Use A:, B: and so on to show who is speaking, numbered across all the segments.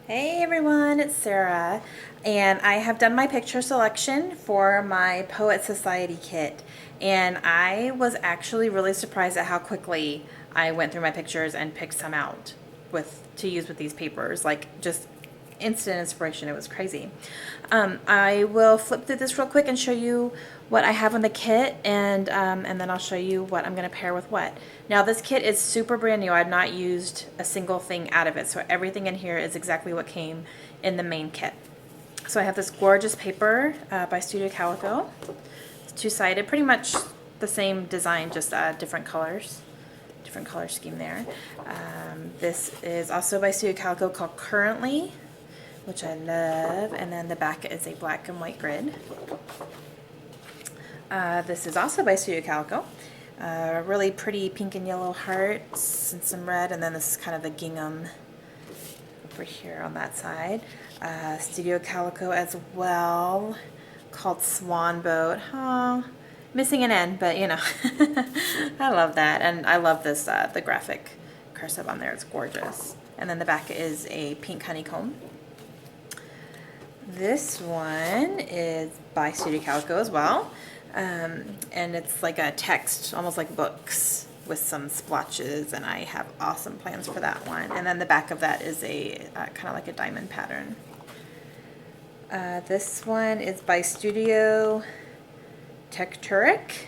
A: Hey everyone, it's Sarah, and I have done my picture selection for my Poet Society kit, and I was actually really surprised at how quickly I went through my pictures and picked some out to use with these papers, like just instant inspiration. It was crazy. I will flip through this real quick and show you what I have in the kit, and then I'll show you what I'm going to pair with what. Now this kit is super brand new. I've not used a single thing out of it, so everything in here is exactly what came in the main kit. So I have this gorgeous paper by Studio Calico. It's two-sided, pretty much the same design, just different colors. Different color scheme there. This is also by Studio Calico, called Currently, which I love, and then the back is a black and white grid. This is also by Studio Calico. Really pretty pink and yellow hearts and some red, and then this is kind of the gingham over here on that side. Studio Calico as well, called Swan Boat. Oh, missing an N, but you know, I love that, and I love this the graphic cursive on there. It's gorgeous. And then the back is a pink honeycomb. This one is by Studio Calico as well, and it's like a text, almost like books, with some splotches, and I have awesome plans for that one. And then the back of that is a kind of like a diamond pattern. This one is by Studio Tecturic.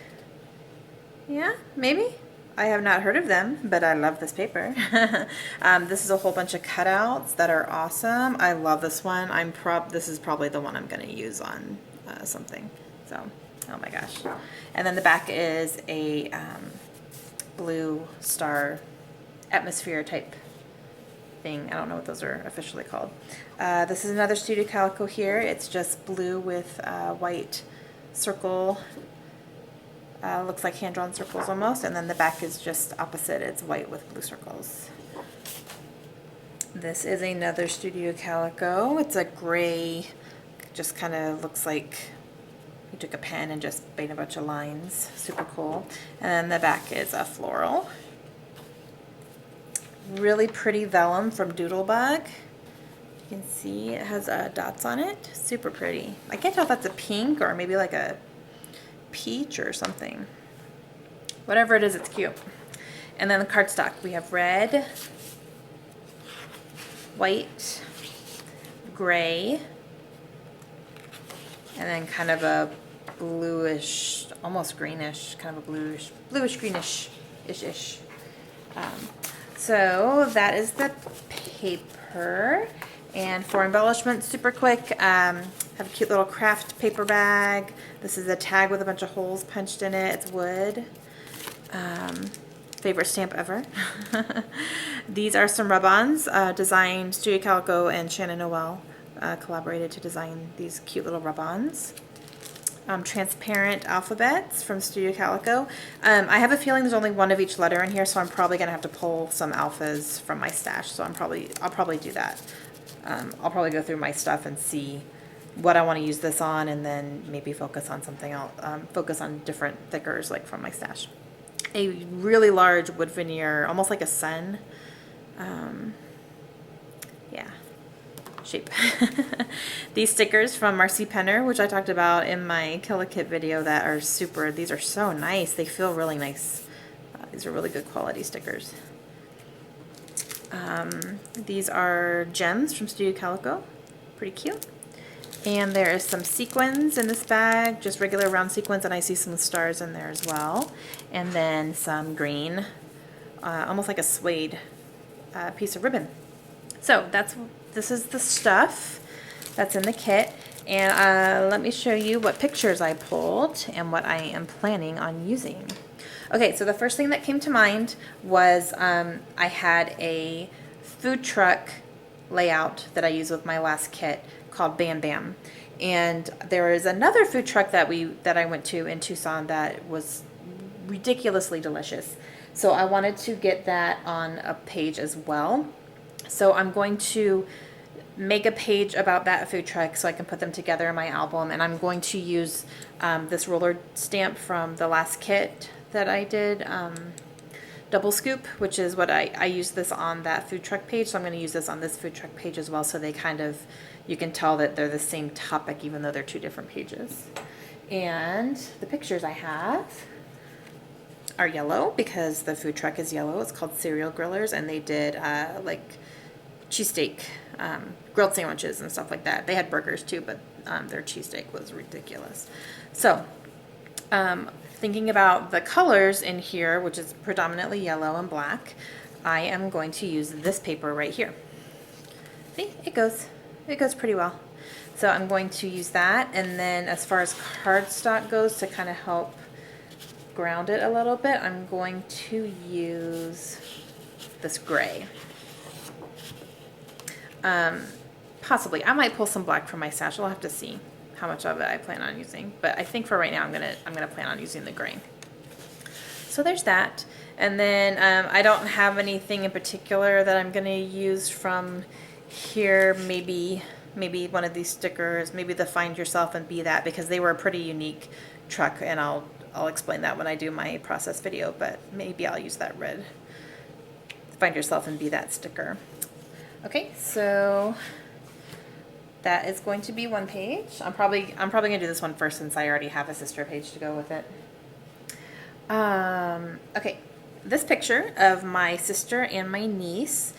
A: Yeah, maybe. I have not heard of them, but I love this paper. This is a whole bunch of cutouts that are awesome. I love this one. This is probably the one I'm going to use on something. So, oh my gosh. And then the back is a blue star atmosphere type thing. I don't know what those are officially called. This is another Studio Calico here. It's just blue with white circle. Looks like hand-drawn circles almost, and then the back is just opposite. It's white with blue circles. This is another Studio Calico. It's a gray, just kind of looks like you took a pen and just made a bunch of lines. Super cool. And then the back is a floral. Really pretty vellum from Doodlebug. You can see it has dots on it. Super pretty. I can't tell if that's a pink or maybe like a peach or something. Whatever it is, it's cute. And then the cardstock, we have red, white, gray, and then kind of a bluish, almost greenish, kind of a bluish greenish-ish. So that is the paper. And for embellishment, super quick, have a cute little craft paper bag. This is a tag with a bunch of holes punched in it. It's wood. Favorite stamp ever. These are some rub-ons designed. Studio Calico and Shannon Noel collaborated to design these cute little rub-ons. Transparent alphabets from Studio Calico. I have a feeling there's only one of each letter in here, so I'm probably gonna have to pull some alphas from my stash. So I'll probably do that. I'll probably go through my stuff and see what I want to use this on, and then maybe focus on something else, focus on different thickers like from my stash. A really large wood veneer, almost like a sun, yeah, shape. These stickers from Marcy Penner, which I talked about in my Kill-A-Kit video, that are these are so nice. They feel really nice. These are really good quality stickers. These are gems from Studio Calico. Pretty cute. And there is some sequins in this bag, just regular round sequins, and I see some stars in there as well. And then some green, almost like a suede piece of ribbon. So this is the stuff that's in the kit. And let me show you what pictures I pulled and what I am planning on using. Okay, so the first thing that came to mind was I had a food truck layout that I used with my last kit called Bam Bam. And there is another food truck that I went to in Tucson that was ridiculously delicious. So I wanted to get that on a page as well. So I'm going to make a page about that food truck so I can put them together in my album, and I'm going to use this roller stamp from the last kit that I did. double scoop, which is what I use this on that food truck page. So I'm going to use this on this food truck page as well. So they kind of, you can tell that they're the same topic, even though they're two different pages. And the pictures I have are yellow because the food truck is yellow. It's called Cereal Grillers, and they did like cheesesteak, grilled sandwiches and stuff like that. They had burgers too, but their cheesesteak was ridiculous. So thinking about the colors in here, which is predominantly yellow and black, I am going to use this paper right here. See, it goes pretty well. So I'm going to use that, and then as far as cardstock goes, to kind of help ground it a little bit, I'm going to use this gray. Possibly, I might pull some black from my stash. I'll have to see how much of it I plan on using, but I think for right now I'm gonna plan on using the gray. So there's that, and then I don't have anything in particular that I'm gonna use from here. Maybe one of these stickers, maybe the Find Yourself and Be That, because they were a pretty unique truck, and I'll explain that when I do my process video, but maybe I'll use that red Find Yourself and Be That sticker. Okay, so that is going to be one page. I'm probably gonna do this one first since I already have a sister page to go with it. Okay, this picture of my sister and my niece,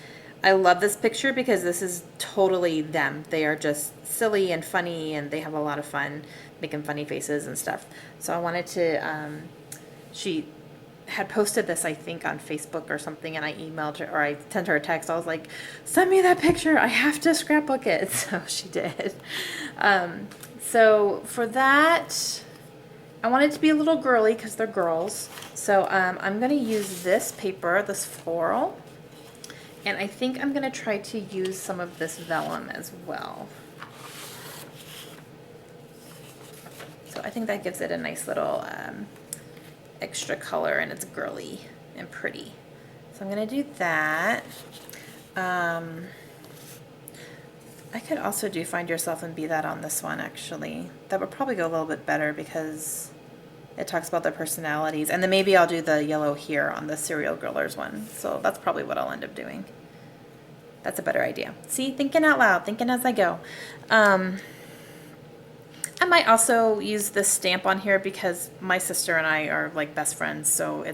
A: I love this picture because this is totally them. They are just silly and funny, and they have a lot of fun making funny faces and stuff. So I wanted to, she had posted this, I think, on Facebook or something, and I emailed her, or I sent her a text. I was like, send me that picture. I have to scrapbook it. So she did. So for that, I want it to be a little girly because they're girls. So I'm going to use this paper, this floral, and I think I'm going to try to use some of this vellum as well. So I think that gives it a nice little extra color, and it's girly and pretty. So I'm going to do that. I could also do Find Yourself and Be That on this one, actually. That would probably go a little bit better because it talks about their personalities. And then maybe I'll do the yellow here on the Cereal Grillers one. So that's probably what I'll end up doing. That's a better idea. See, thinking out loud, thinking as I go. I might also use this stamp on here because my sister and I are like best friends, so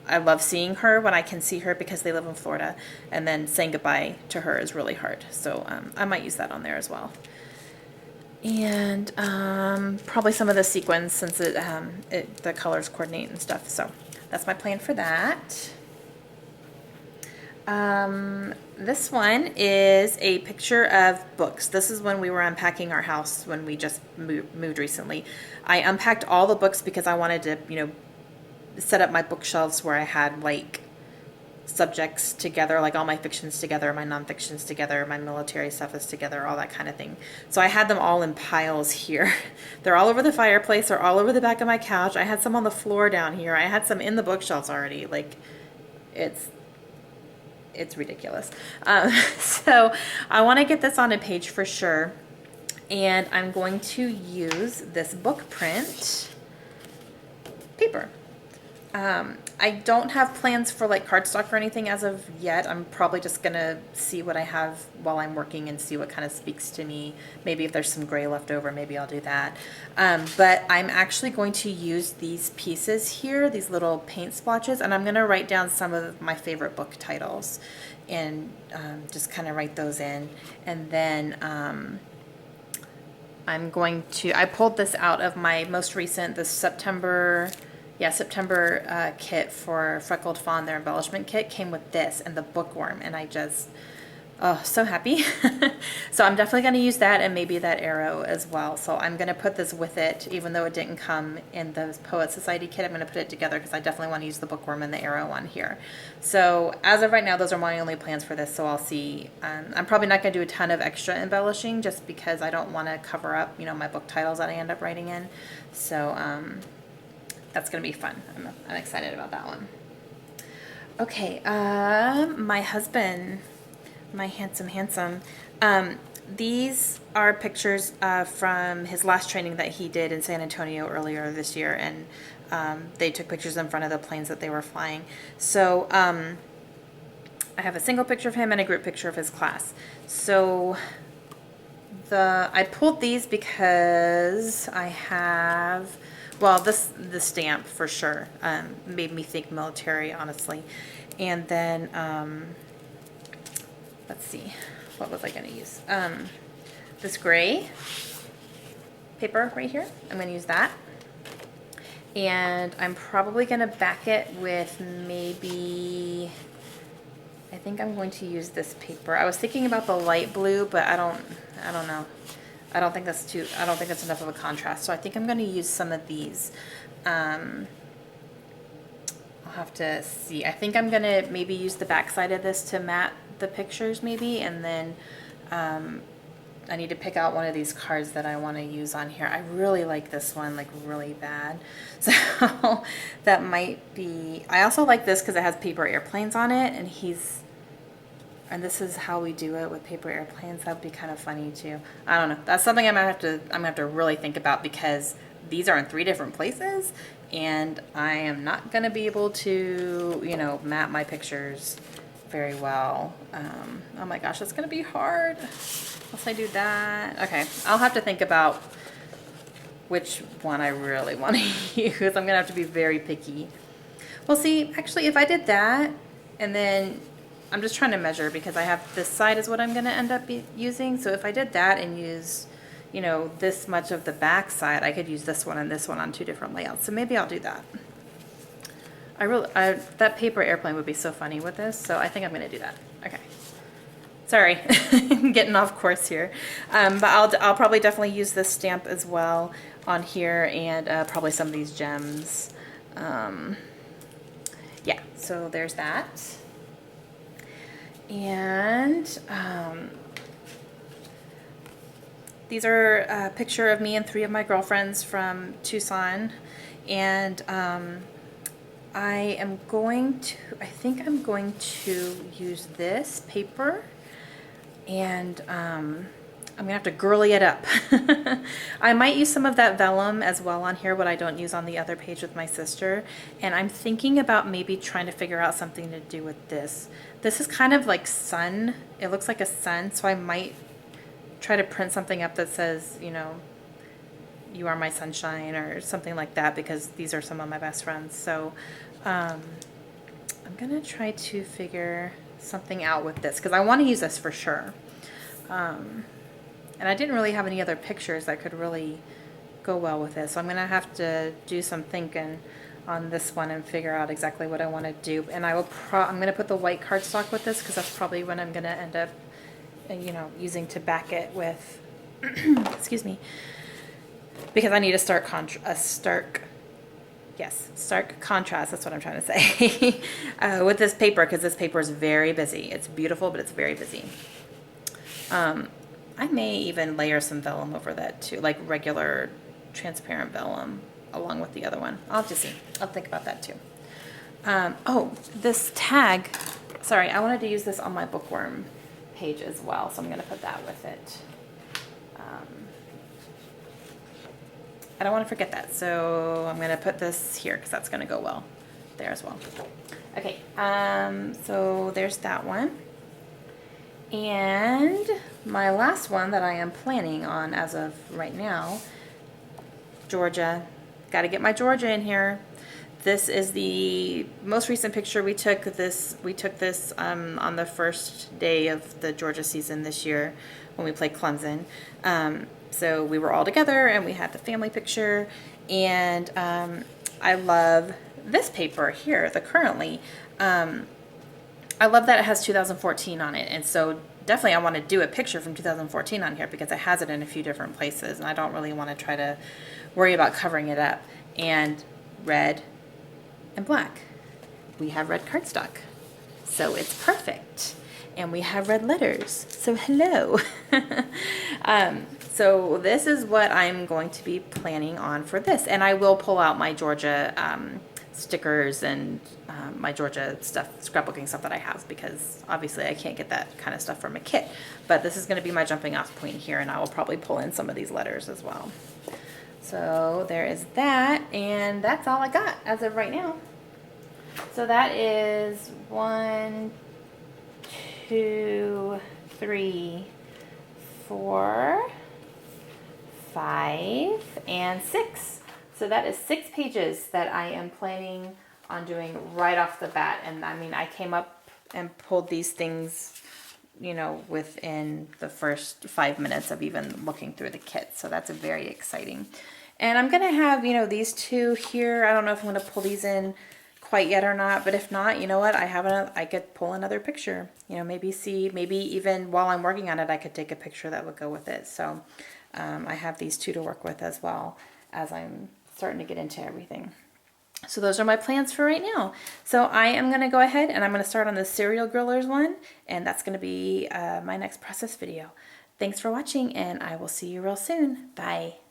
A: I love seeing her when I can see her because they live in Florida, and then saying goodbye to her is really hard. So I might use that on there as well. And probably some of the sequins since the colors coordinate and stuff. So that's my plan for that. This one is a picture of books. This is when we were unpacking our house when we just moved recently. I unpacked all the books because I wanted to, set up my bookshelves where I had like subjects together, like all my fictions together, my non-fictions together, my military stuff is together, all that kind of thing. So I had them all in piles here. They're all over the fireplace, they're all over the back of my couch. I had some on the floor down here. I had some in the bookshelves already. Like it's ridiculous. So I want to get this on a page for sure, and I'm going to use this book print paper. I don't have plans for like cardstock or anything as of yet. I'm probably just gonna see what I have while I'm working and see what kind of speaks to me. Maybe if there's some gray left over, maybe I'll do that. But I'm actually going to use these pieces here, these little paint splotches, and I'm gonna write down some of my favorite book titles and just kind of write those in. And then I pulled this out of my most recent, the September kit for Freckled Fawn. Their embellishment kit came with this and the bookworm, and I just, oh, so happy. So I'm definitely going to use that and maybe that arrow as well. So I'm going to put this with it, even though it didn't come in the Poet Society kit. I'm going to put it together because I definitely want to use the bookworm and the arrow on here. So as of right now, those are my only plans for this. So I'll see. I'm probably not going to do a ton of extra embellishing just because I don't want to cover up, my book titles that I end up writing in. So that's going to be fun. I'm excited about that one. Okay, my husband, my handsome. These are pictures from his last training that he did in San Antonio earlier this year, and they took pictures in front of the planes that they were flying. So I have a single picture of him and a group picture of his class. So I pulled these because I have, well, the stamp for sure made me think military, honestly. And then, let's see, what was I going to use? This gray paper right here, I'm going to use that. And I'm probably going to back it with maybe, I think I'm going to use this paper. I was thinking about the light blue, but I don't know. I don't think that's enough of a contrast. So I think I'm going to use some of these. I'll have to see. I think I'm going to maybe use the back side of this to matte the pictures maybe. And then I need to pick out one of these cards that I want to use on here. I really like this one, like really bad. So that might be, I also like this because it has paper airplanes on it, and this is how we do it with paper airplanes. That would be kind of funny too. I don't know. That's something I'm gonna have to really think about, because these are in 3 different places and I am not gonna be able to, you know, map my pictures very well. Oh my gosh, that's gonna be hard. Unless I do that. Okay, I'll have to think about which one I really want to use. I'm gonna have to be very picky. Well, see, actually, if I did that, and then I'm just trying to measure because I have this side is what I'm gonna end up using. So if I did that and use, you know, this much of the back side, I could use this one and this one on 2 different layouts. So maybe I'll do that. That paper airplane would be so funny with this, so I think I'm gonna do that. Okay. Sorry, I'm getting off course here. But I'll probably definitely use this stamp as well on here, and probably some of these gems. Yeah, so there's that. And these are a picture of me and 3 of my girlfriends from Tucson. And I think I'm going to use this paper, and I'm gonna have to girly it up. I might use some of that vellum as well on here, what I don't use on the other page with my sister. And I'm thinking about maybe trying to figure out something to do with this. This is kind of like sun. It looks like a sun, so I might try to print something up that says, you know, "You are my sunshine," or something like that, because these are some of my best friends. So I'm gonna try to figure something out with this, because I want to use this for sure. And I didn't really have any other pictures that could really go well with this, so I'm gonna have to do some thinking on this one and figure out exactly what I want to do. And I'm gonna put the white cardstock with this, because that's probably what I'm gonna end up, you know, using to back it with. Excuse me, because I need a stark contrast, that's what I'm trying to say, with this paper, because this paper is very busy. It's beautiful, but it's very busy. I may even layer some vellum over that too, like regular transparent vellum along with the other one. I'll have to see. I'll think about that too. Oh, this tag, sorry, I wanted to use this on my bookworm page as well, so I'm going to put that with it. I don't want to forget that, so I'm going to put this here because that's going to go well there as well. Okay, so there's that one. And my last one that I am planning on as of right now, Georgia. Got to get my Georgia in here. This is the most recent picture we took. We took this on the first day of the Georgia season this year when we played Clemson. So we were all together and we had the family picture. And I love this paper here, the Currently. I love that it has 2014 on it, and so definitely I want to do a picture from 2014 on here because it has it in a few different places, and I don't really want to try to worry about covering it up. And red and black. We have red cardstock, so it's perfect. And we have red letters, so hello. So this is what I'm going to be planning on for this, and I will pull out my Georgia stickers and my Georgia stuff, scrapbooking stuff that I have, because obviously I can't get that kind of stuff from a kit. But this is going to be my jumping off point here, and I will probably pull in some of these letters as well. So there is that, and that's all I got as of right now. So that is 1, 2, 3, 4, 5, and 6. So that is 6 pages that I am planning on doing right off the bat. And I mean, I came up and pulled these things, you know, within the first 5 minutes of even looking through the kit. So that's very exciting. And I'm going to have, you know, these two here. I don't know if I'm going to pull these in quite yet or not, but if not, you know what, I could pull another picture, you know, maybe even while I'm working on it, I could take a picture that would go with it. So I have these two to work with as well as I'm starting to get into everything. So those are my plans for right now. So I am going to go ahead and I'm going to start on the cereal grillers one, and that's going to be my next process video. Thanks for watching, and I will see you real soon. Bye.